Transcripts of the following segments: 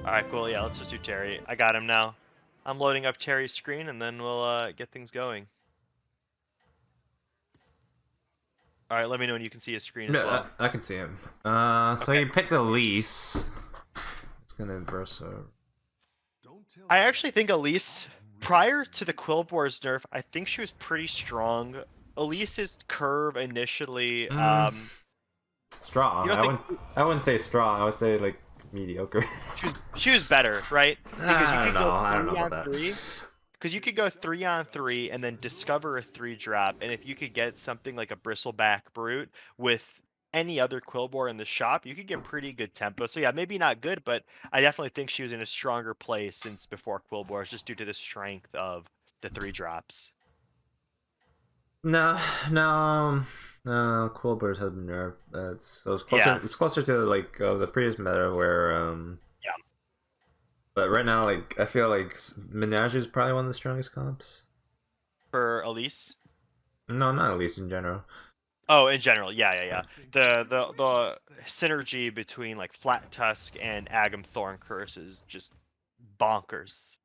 Alright, cool. Yeah, let's just do Terry. I got him now. I'm loading up Terry's screen and then we'll get things going. Alright, let me know when you can see his screen as Yeah, well. I can see him. So Okay. you picked Elise. It's gonna verse a... I actually think Elise, prior to the Quillboar's nerf, I think she was pretty strong. Elise's curve initially, strong. you don't think I wouldn't say strong. I would say like mediocre. she was better, right? Because you I don't could know. go I don't know three about on that. three. Because you could go 3-on-3 and then discover a 3-drop, and if you could get something like a Bristleback Brute with any other Quillbore in the shop, you could get pretty good tempo. So yeah, maybe not good, but I definitely think she was in a stronger place since before Quillbores, just due to the strength of the 3-drops. No, no, no. Cool Birds has been nerfed. So it's closer. Yeah, It's closer to like the previous meta where yeah. But right now, like I feel like Menage is probably one of the strongest comps. For Elise. No, not at least in general. Oh, in general, yeah. The synergy between like Flat Tusk and Agam Thorn Curse is just bonkers,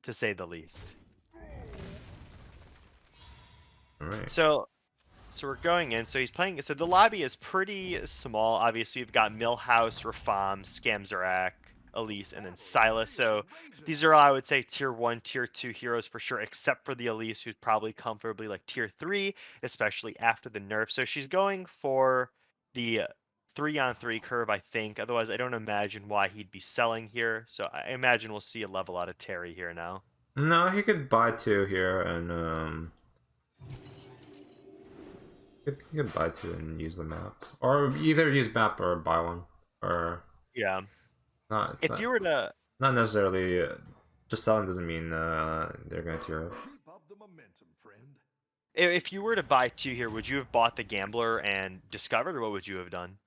to say the least. All right. So we're going in. So he's playing. So the lobby is pretty small. Obviously, you've got Millhouse, Rafam, Scamzarak, Elise, and then Silas. So these are all, I would say, tier 1, tier 2 heroes for sure, except for the Elise, who's probably comfortably like tier 3, especially after the nerf. So she's going for the 3-on-3 curve, I think. Otherwise, I don't imagine why he'd be selling here. So I imagine we'll see a level out of Terry here now. No, he could buy two here and he could buy two and use the map, or either use map or buy one, or Yeah. not. It's If not you were to not necessarily. Just selling doesn't mean they're gonna tear up. If you were to buy two here, would you have bought the Gambler and Discovered, or what would you have done?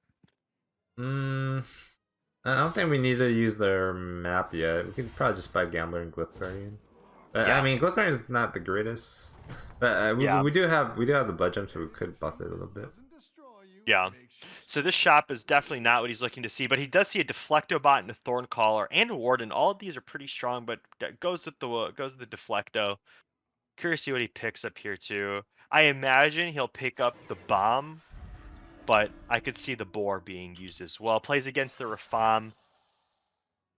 Mm, I don't think we need to use their map yet. We could probably just buy Gambler and Glyph Guardian. I Yeah, mean, Glyph Guardian is not the greatest, but yeah, we do have the blood jump, so we could buff it a little bit. yeah. So this shop is definitely not what he's looking to see, but he does see a Deflecto bot and a Thorn Caller and a Warden. All of these are pretty strong, but that goes with the Deflecto. Curious to see what he picks up here too. I imagine he'll pick up the Bomb, but I could see the Boar being used as well. Plays against the Rafam.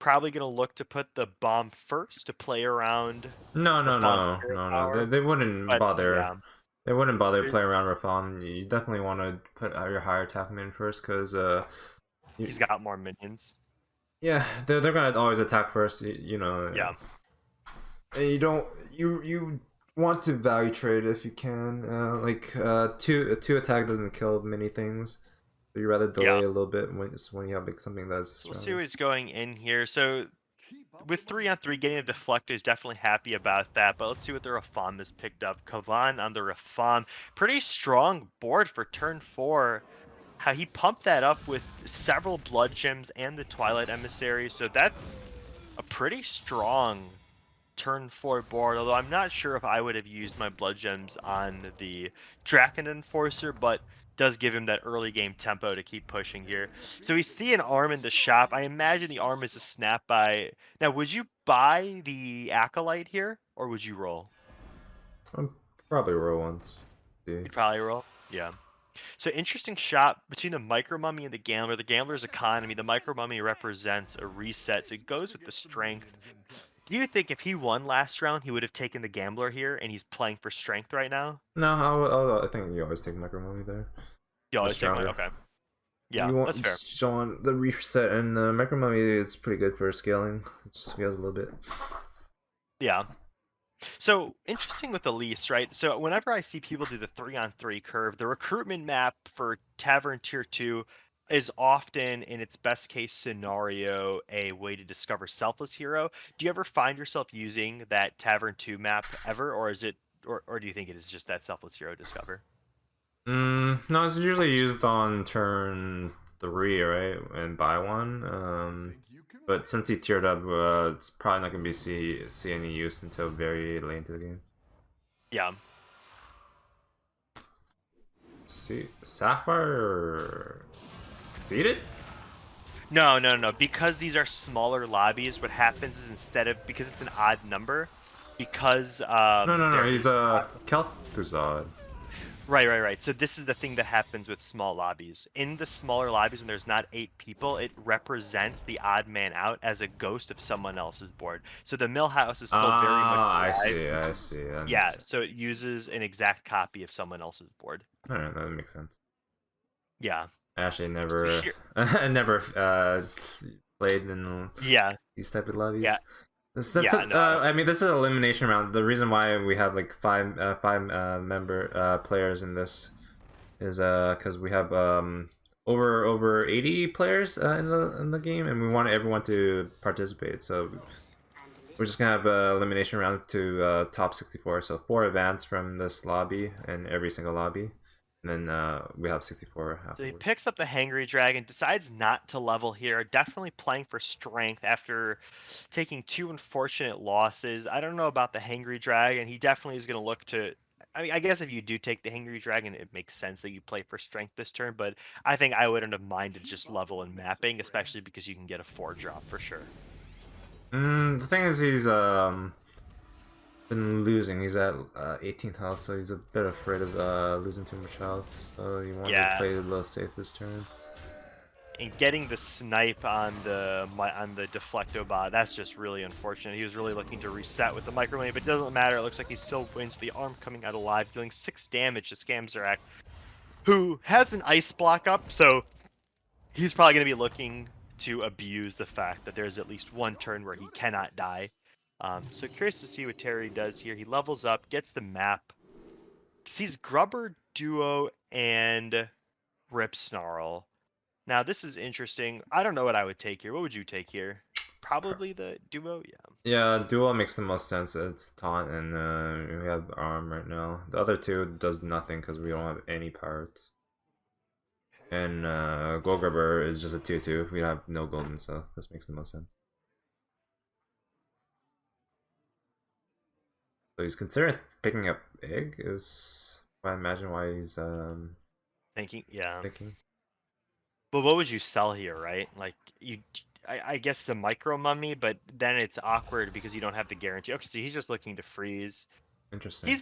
Probably gonna look to put the Bomb first to play around No, no, Rafam's no, Spirit no, no. Power. They wouldn't But bother. yeah, They wouldn't bother there- playing around with Rafaam. You definitely want to put your higher attack in first, because he's got more minions. yeah, they're gonna always attack first. You know, Yeah, and you don't you want to value trade if you can. Two attack doesn't kill many things. So you rather yeah. delay a little bit when you have like something that's So we'll see stronger. what's going in here. So with 3-on-3, getting a Deflector is definitely happy about that. But let's see what the Rafam has picked up. Kavan on the Rafam. Pretty strong board for turn 4. How he pumped that up with several Blood Gems and the Twilight Emissary. So that's a pretty strong turn 4 board, although I'm not sure if I would have used my Blood Gems on the Draken Enforcer, but does give him that early game tempo to keep pushing here. So we see an arm in the shop. I imagine the arm is a snap by. Now, would you buy the Acolyte here, or would you roll? I'm probably roll once. See. You'd probably roll. Yeah. So interesting shot between the Micro Mummy and the Gambler. The Gambler's economy. The Micro Mummy represents a reset, so it goes with the strength. Do you think if he won last round, he would have taken the Gambler here, and he's playing for strength right now? No, I think you always take micro movie there. You The always take my stronger. okay. Yeah, that's fair. On the reset, and the micro mummy is pretty good for scaling. It just scales a little bit. Yeah. So interesting with Elise, right? So whenever I see people do the 3-on-3 curve, the recruitment map for Tavern Tier 2 is often, in its best case scenario, a way to discover Selfless Hero. Do you ever find yourself using that Tavern 2 map ever, or is it, or do you think it is just that Selfless Hero discover? No, it's usually used on turn 3, right? And buy one. But since he tiered up, it's probably not gonna be see any use until very late into the game. Yeah. Let's see, Sapphire seeded? No, no, no. Because these are smaller lobbies, what happens is because it's an odd number, because No, no, no. there He's is a Kel'Thuzad. right, right, right. So this is the thing that happens with small lobbies. In the smaller lobbies, when there's not 8 people, it represents the odd man out as a ghost of someone else's board. So the mill house is still very much Ah, I alive. see. I see. That makes Yeah, sense. so it uses an exact copy of someone else's board. All right, that makes sense. Yeah. I actually So never, here, I never played in yeah, these type of yeah, lobbies. yeah. No, I mean, this is an elimination round. The reason why we have like five member players in this is because we have over 80 players in the game, and we want everyone to participate. So we're just gonna have a elimination round to top 64. So 4 events from this lobby and every single lobby, and then we have 64 so he afterwards. picks up the Hangry Dragon, decides not to level here, definitely playing for strength after taking 2 unfortunate losses. I don't know about the Hangry Dragon. He definitely is going to look to. I mean, I guess if you do take the Hangry Dragon, it makes sense that you play for strength this turn, but I think I wouldn't have minded just level and mapping, especially because you can get a 4 drop for sure. The thing is, he's been losing. He's at 18 health, so he's a bit afraid of losing too much health. So you want to Yeah, play a little safe this turn. and getting the snipe on the deflecto bot, that's just really unfortunate. He was really looking to reset with the microwave, but it doesn't matter. It looks like he still wins the arm coming out alive, dealing 6 damage to Scamzarak, who has an ice block up, so he's probably going to be looking to abuse the fact that there's at least one turn where he cannot die. So curious to see what Terry does here. He levels up, gets the map, sees Grubber, Duo, and Rip Snarl. Now this is interesting. I don't know what I would take here. What would you take here? Probably the Duo, yeah. Yeah, duel makes the most sense. It's taunt and we have arm right now. The other two does nothing because we don't have any parts. And Gold Grubber is just a 2/2. We have no golden, so this makes the most sense. So he's considering picking up egg. Is I imagine why he's Thinking, yeah. picking. But what would you sell here, right? Like I guess the micro mummy, but then it's awkward because you don't have the guarantee. Okay, so he's just looking to freeze. Interesting.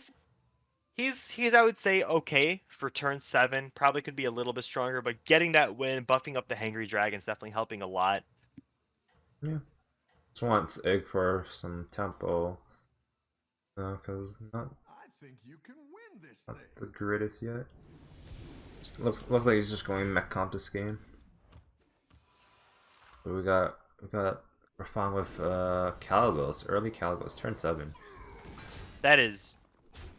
He's he's I would say okay for turn 7. Probably could be a little bit stronger, but getting that win, buffing up the Hangry Dragon's definitely helping a lot. Yeah. Just want egg for some tempo. Because not the greatest yet. Just looks like he's just going mech comp this game. But we're fine with Caligos, early Caligos, turn 7. That is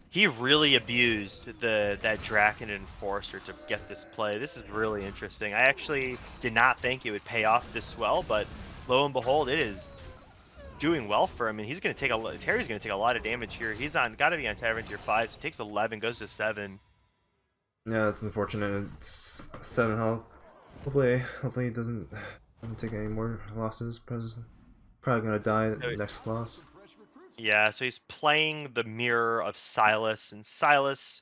he really abused that Draken Enforcer to get this play. This is really interesting. I actually did not think it would pay off this well, but lo and behold, it is doing well for him, and he's going to take Terry's going to take a lot of damage here. He's got to be on Tavern tier 5, so he takes 11, goes to 7. Yeah, that's unfortunate. It's 7 health. Hopefully he doesn't take any more losses. Probably gonna die at the next loss. Yeah, so he's playing the mirror of Silas, and Silas,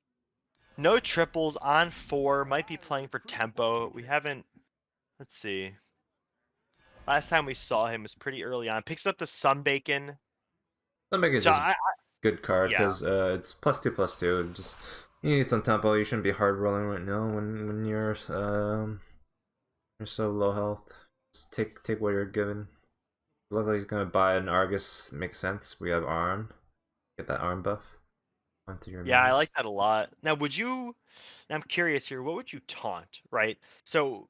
no triples on 4, might be playing for tempo. We haven't, let's see. Last time we saw him was pretty early on. Picks up the Sunbacon. Sunbake is So just good card yeah, because it's +2/+2. Just you need some tempo. You shouldn't be hard rolling right now when you're so low health. Just take what you're given. Looks like he's gonna buy an Argus. Makes sense. We have arm. Get that arm buff onto your yeah, I minions. like that a lot. Now, I'm curious here, what would you taunt, right? So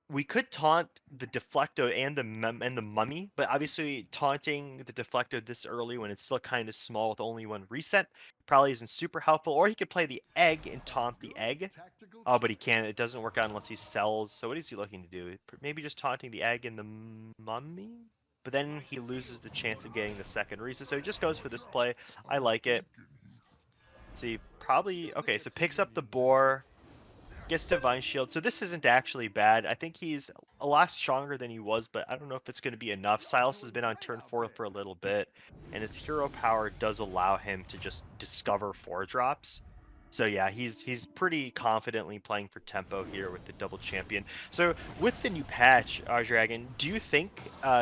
we could taunt the Deflecto and the Mummy, but obviously taunting the Deflecto this early when it's still kind of small with only 1 reset probably isn't super helpful. Or he could play the Egg and taunt the Egg. Oh, but he can't. It doesn't work out unless he sells. So what is he looking to do? Maybe just taunting the Egg and the Mummy? But then he loses the chance of getting the second reset. So he just goes for this play. I like it. See, probably okay. So picks up the Boar, gets Divine Shield. So this isn't actually bad. I think he's a lot stronger than he was, but I don't know if it's going to be enough. Silas has been on turn 4 for a little bit, and his hero power does allow him to just discover 4 drops. So yeah, he's pretty confidently playing for tempo here with the double champion. So with the new patch, Dragon, do you think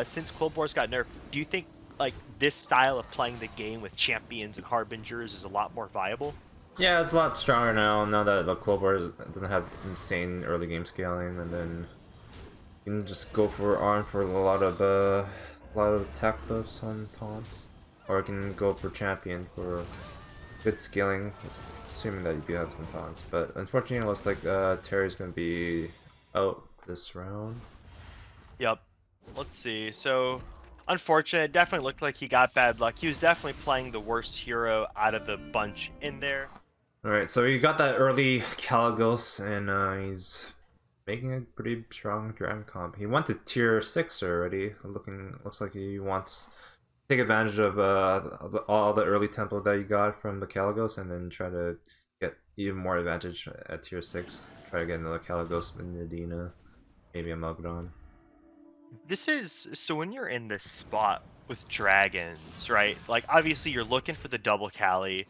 since Cold War's got nerfed, do you think like this style of playing the game with champions and harbingers is a lot more viable? Yeah, it's a lot stronger now that the Cold War doesn't have insane early game scaling, and then you can just go for arm for a lot of attack buffs on taunts, or you can go for champion for good scaling, assuming that you do have some taunts. But unfortunately, it looks like Terry's gonna be out this round. Yep. Let's see. So unfortunate. It definitely looked like he got bad luck. He was definitely playing the worst hero out of the bunch in there. Alright, so you got that early Caligos, and he's making a pretty strong Dragon comp. He went to tier 6 already. Looks like he wants to take advantage of all the early tempo that you got from the Caligos, and then try to get even more advantage at tier 6. Try to get another Caligos with Nadina, maybe a Mugdon. This is so when you're in this spot with dragons, right? Like obviously you're looking for the double Cali,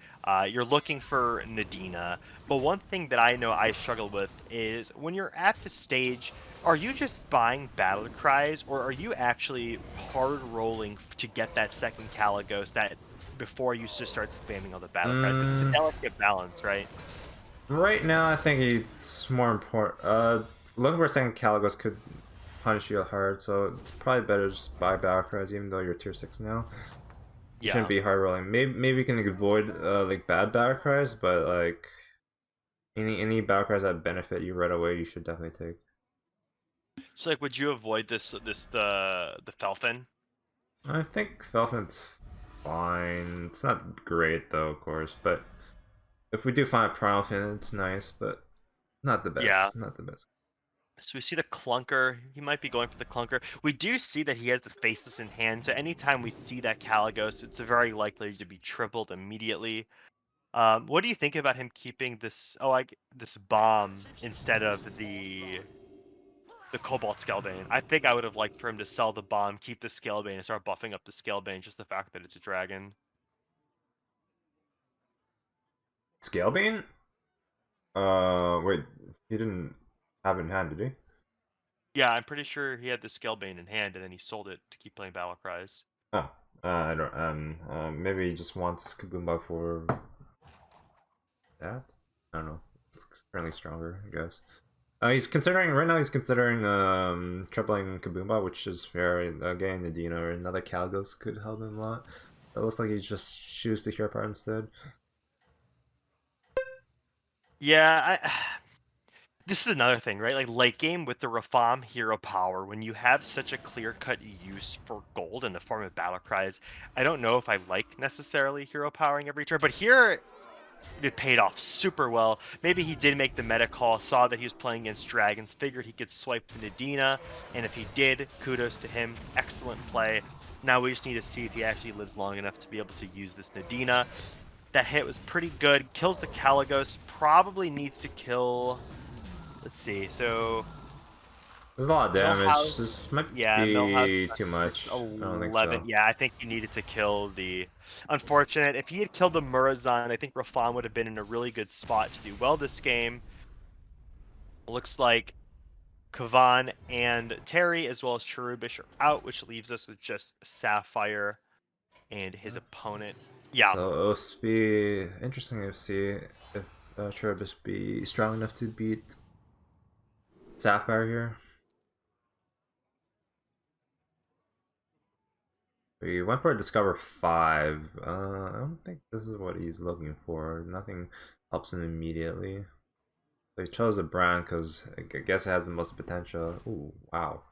you're looking for Nadina, but one thing that I know I struggle with is when you're at the stage, are you just buying battle cries or are you actually hard rolling to get that second Caligos that before you just start spamming all the battle cries? Because it's a Mm, delicate balance, right? right now, I think it's more important. Looking for a second Caligos could punish you hard, so it's probably better to just buy battle cries, even though you're tier 6 now. You shouldn't Yeah. be hard rolling. Maybe you can avoid like bad battle cries, but like any battle cries that benefit you right away, you should definitely take. So like would you avoid the Felfin? I think Felfin's fine. It's not great though, of course, but if we do find a Primal Fin, it's nice, but not the Yeah. best. Not the best. So we see the clunker. He might be going for the clunker. We do see that he has the faceless in hand. So anytime we see that Caligos, it's very likely to be tripled immediately. What do you think about him keeping this? Oh, this bomb instead of the Cobalt Scalebane. I think I would have liked for him to sell the bomb, keep the Scalebane, and start buffing up the Scalebane. Just the fact that it's a dragon. Scalebane? Wait, he didn't have it in hand, did he? Yeah, I'm pretty sure he had the Scalebane in hand, and then he sold it to keep playing Battle Cries. Oh, I don't. Maybe he just wants Kaboomba for that. I don't know. It's currently stronger, I guess. He's considering right now. He's considering tripling Kaboomba, which is fair. Getting Nadina or another Caligos could help him a lot. It looks like he just chooses the hero part instead. Yeah, this is another thing, right? Like late game with the Rafam hero power, when you have such a clear-cut use for gold in the form of battle cries, I don't know if I like necessarily hero powering every turn, but here it paid off super well. Maybe he did make the meta call, saw that he was playing against dragons, figured he could swipe Nadina, and if he did, kudos to him. Excellent play. Now we just need to see if he actually lives long enough to be able to use this Nadina. That hit was pretty good. Kills the Caligos. Probably needs to kill. Let's see. So There's a lot of damage. Millhouse, This might yeah, Millhouse be too much. I don't think 11. so. Yeah, I think you needed to kill the. Unfortunate. If he had killed the Murazan, I think Rafan would have been in a really good spot to do well this game. Looks like Kavan and Terry, as well as Cherubish, are out, which leaves us with just Sapphire and his opponent. Yeah, So it'll be interesting to see if Cherubish be strong enough to beat Sapphire here. We went for a Discover 5. I don't think this is what he's looking for. Nothing helps him immediately. So he chose a brand because I guess it has the most potential. Ooh, wow.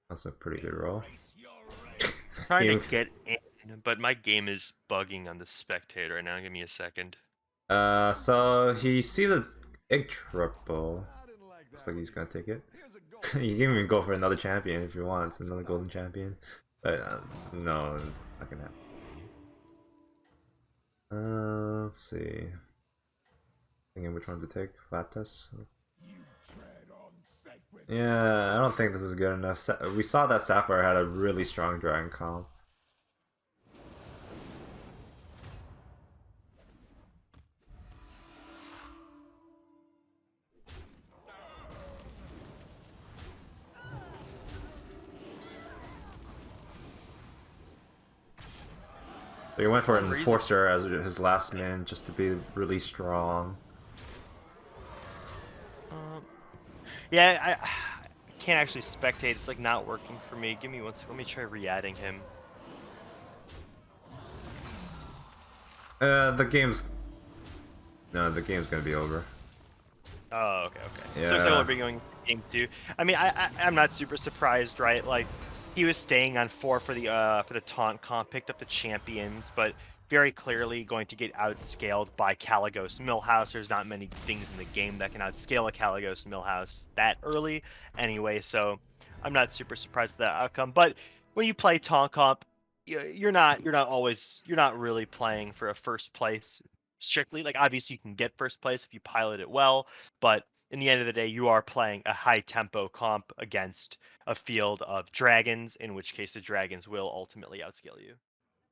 That's a pretty good roll. trying to He- get in, but my game is bugging on the spectator right now. Give me a second. so he sees a egg triple. Looks like he's gonna take it. You can even go for another champion if you want. It's another golden champion. But no, it's not gonna happen. Let's see. Thinking which one to take. Flat test. Yeah, I don't think this is good enough. We saw that Sapphire had a really strong dragon comp. So he went for an Freeze. Enforcer as his last man just to be really strong. Um, yeah, I can't actually spectate. It's like not working for me. Give me one second. Let me try re-adding him. The game's... No, the game's gonna be over. Oh, okay, okay. So we'll Yeah. be going game two. I mean, I'm not super surprised, right? Like, he was staying on 4 for the taunt comp, picked up the champions, but very clearly going to get outscaled by Caligos Millhouse. There's not many things in the game that can outscale a Caligos Millhouse that early, anyway. So I'm not super surprised at that outcome. But when you play taunt comp, you're not really playing for a first place strictly. Like, obviously you can get first place if you pilot it well, but in the end of the day, you are playing a high tempo comp against a field of dragons, in which case the dragons will ultimately outscale you.